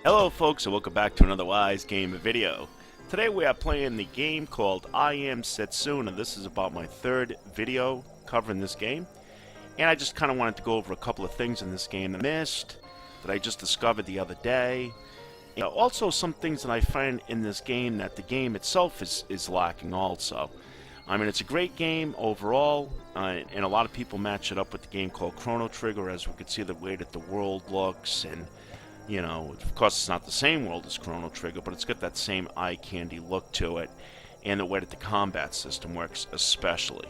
Hello folks, and welcome back to another Wise Game video. Today we are playing the game called I Am Setsuna. This is about my third video covering this game. And I just kind of wanted to go over a couple of things in this game that I missed, that I just discovered the other day. And also some things that I find in this game that the game itself is lacking also. I mean, it's a great game overall, and a lot of people match it up with the game called Chrono Trigger, as we can see the way that the world looks, and you know, of course it's not the same world as Chrono Trigger, but it's got that same eye candy look to it, and the way that the combat system works especially.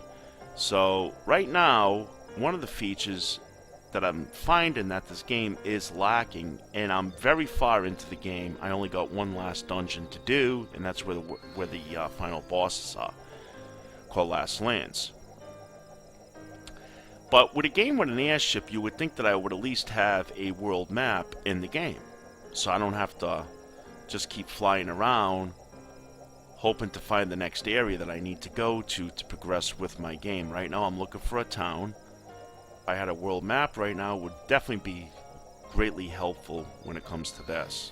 So right now, one of the features that I'm finding that this game is lacking, and I'm very far into the game. I only got one last dungeon to do, and that's where the final bosses are, called Last Lands. But with a game with an airship, you would think that I would at least have a world map in the game, so I don't have to just keep flying around hoping to find the next area that I need to go to progress with my game. Right now I'm looking for a town. If I had a world map right now, it would definitely be greatly helpful when it comes to this.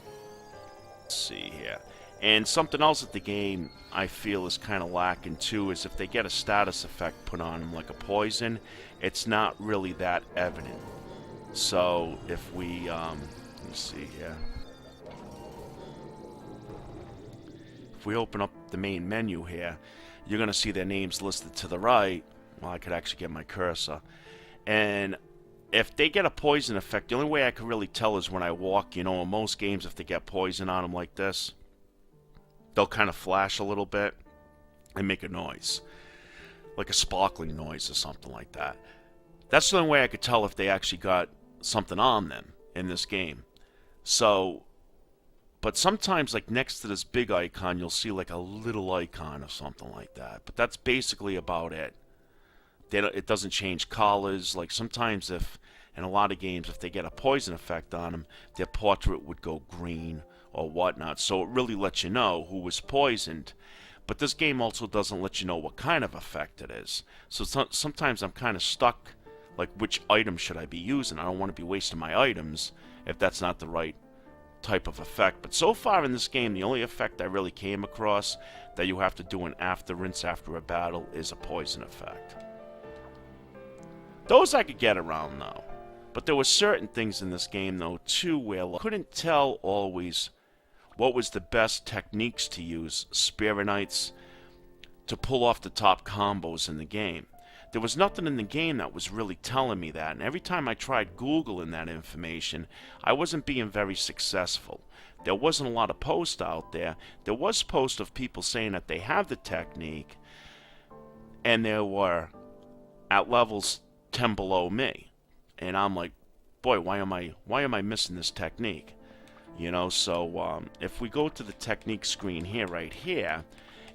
Let's see here. And something else that the game I feel is kind of lacking too is if they get a status effect put on them, like a poison, it's not really that evident. So if we, let me see here. If we open up the main menu here, you're going to see their names listed to the right. Well, I could actually get my cursor. And if they get a poison effect, the only way I can really tell is when I walk. You know, in most games, if they get poison on them like this, they'll kind of flash a little bit and make a noise, like a sparkling noise or something like that. That's the only way I could tell if they actually got something on them in this game. So, but sometimes, like next to this big icon, you'll see like a little icon or something like that. But that's basically about it. It doesn't change colors. Like sometimes if, in a lot of games, if they get a poison effect on them, their portrait would go green or whatnot. So it really lets you know who was poisoned. But this game also doesn't let you know what kind of effect it is. So sometimes I'm kind of stuck, like which item should I be using? I don't want to be wasting my items if that's not the right type of effect. But so far in this game, the only effect I really came across that you have to do an after rinse after a battle is a poison effect. Those I could get around though. But there were certain things in this game though too where I couldn't tell always what was the best techniques to use, Spirinites, to pull off the top combos in the game. There was nothing in the game that was really telling me that, and every time I tried Googling that information, I wasn't being very successful. There wasn't a lot of posts out there. There was posts of people saying that they have the technique, and there were at levels 10 below me. And I'm like, boy, why am I missing this technique? You know, so if we go to the technique screen here, right here,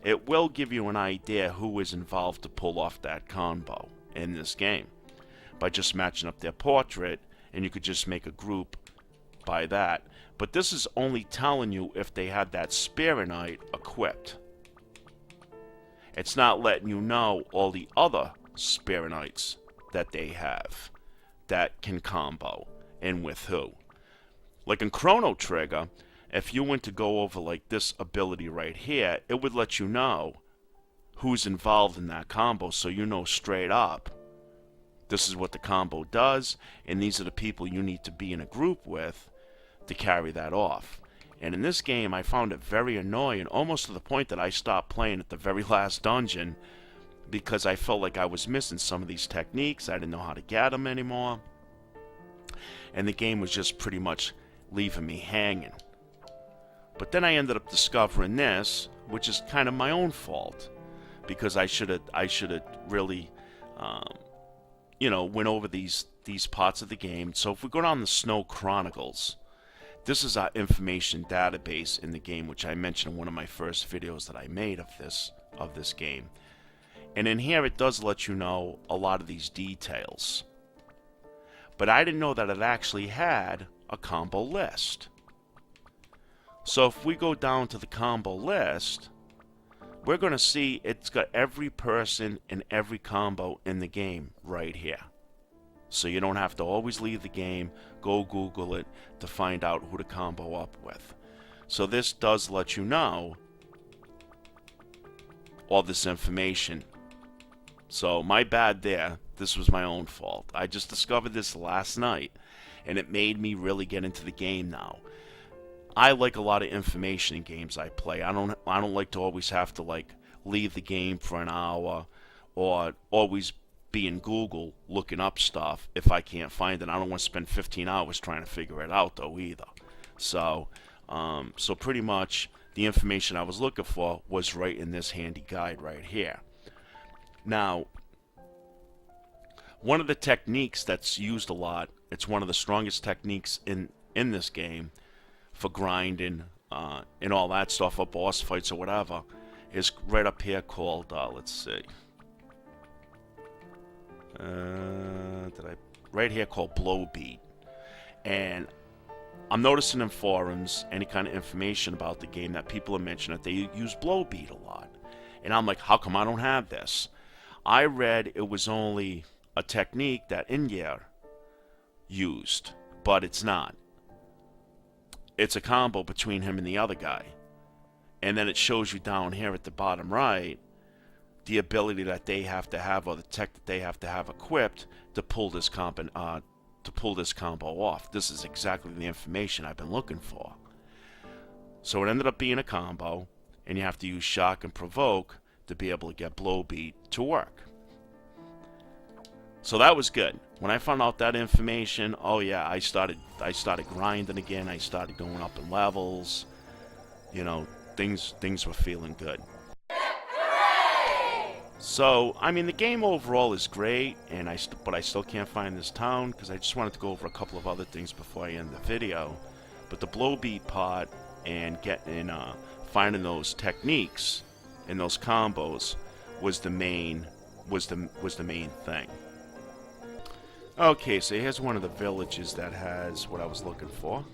it will give you an idea who is involved to pull off that combo in this game by just matching up their portrait, and you could just make a group by that. But this is only telling you if they had that Spirinite equipped. It's not letting you know all the other Spirinites that they have that can combo and with who. Like in Chrono Trigger, if you went to go over like this ability right here, it would let you know who's involved in that combo, so you know straight up this is what the combo does, and these are the people you need to be in a group with to carry that off. And in this game, I found it very annoying, almost to the point that I stopped playing at the very last dungeon because I felt like I was missing some of these techniques. I didn't know how to get them anymore, and the game was just pretty much leaving me hanging. But then I ended up discovering this, which is kind of my own fault, because I should have really, you know, went over these parts of the game. So if we go down the Snow Chronicles, this is our information database in the game, which I mentioned in one of my first videos that I made of this game. And in here it does let you know a lot of these details. But I didn't know that it actually had a combo list. So if we go down to the combo list, we're going to see it's got every person and every combo in the game right here. So you don't have to always leave the game, go Google it to find out who to combo up with. So this does let you know all this information. So my bad there. This was my own fault. I just discovered this last night, and it made me really get into the game now. I like a lot of information in games I play. I don't like to always have to like leave the game for an hour or always be in Google looking up stuff if I can't find it. I don't want to spend 15 hours trying to figure it out though either. So pretty much the information I was looking for was right in this handy guide right here. Now, one of the techniques that's used a lot, it's one of the strongest techniques in this game for grinding and all that stuff, or boss fights or whatever, is right up here called, let's see, right here called blow beat. And I'm noticing in forums, any kind of information about the game, that people are mentioning that they use blow beat a lot. And I'm like, how come I don't have this? I read it was only a technique that Inger used, but it's not. It's a combo between him and the other guy. And then it shows you down here at the bottom right the ability that they have to have, or the tech that they have to have equipped to pull this combo off. This is exactly the information I've been looking for. So it ended up being a combo, and you have to use shock and provoke to be able to get blow beat to work. So that was good. When I found out that information, oh yeah, I started grinding again. I started going up in levels. You know, things were feeling good. So, I mean, the game overall is great, and but I still can't find this town because I just wanted to go over a couple of other things before I end the video. But the blow beat part and finding those techniques and those combos was the main thing. Okay, so here's one of the villages that has what I was looking for.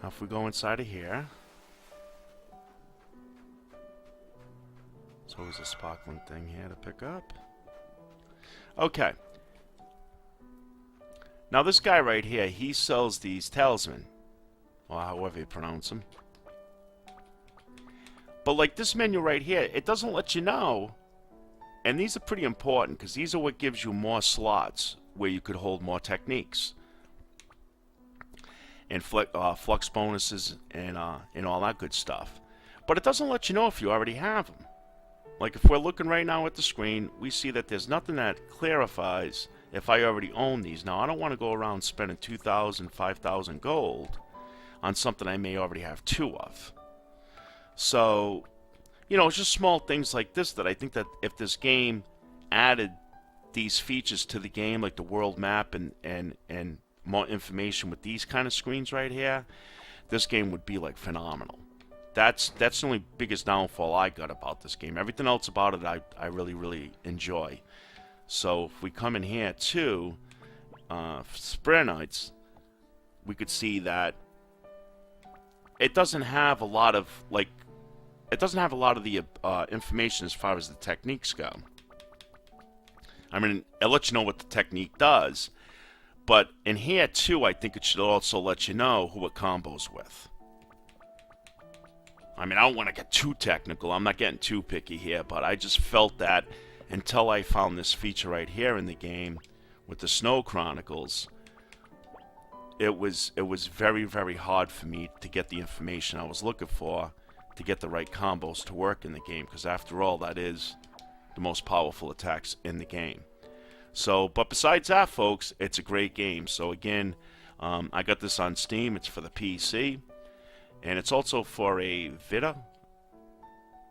Now if we go inside of here, so there's a sparkling thing here to pick up. Okay. Now this guy right here, he sells these talisman, or however you pronounce them. But like this menu right here, it doesn't let you know. And these are pretty important because these are what gives you more slots where you could hold more techniques and flux bonuses and all that good stuff. But it doesn't let you know if you already have them. Like if we're looking right now at the screen, we see that there's nothing that clarifies if I already own these. Now I don't want to go around spending 2,000, 5,000 gold on something I may already have 2 of. So, you know, it's just small things like this that I think that if this game added these features to the game, like the world map and more information with these kind of screens right here, this game would be like phenomenal. That's the only biggest downfall I got about this game. Everything else about it I really enjoy. So if we come in here to Spare Nights, we could see that it doesn't have a lot of the information as far as the techniques go. I mean, it lets you know what the technique does, but in here too, I think it should also let you know who it combos with. I mean, I don't want to get too technical. I'm not getting too picky here, but I just felt that until I found this feature right here in the game with the Snow Chronicles, it was very hard for me to get the information I was looking for to get the right combos to work in the game, because after all, that is the most powerful attacks in the game. So, but besides that, folks, it's a great game. So again, I got this on Steam. It's for the PC, and it's also for a Vita,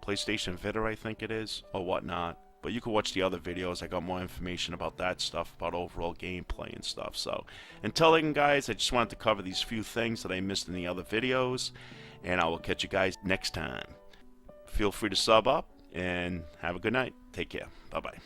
PlayStation Vita, I think it is, or whatnot. But you can watch the other videos. I got more information about that stuff, about overall gameplay and stuff. So, until then, guys, I just wanted to cover these few things that I missed in the other videos, and I will catch you guys next time. Feel free to sub up, and have a good night. Take care. Bye-bye.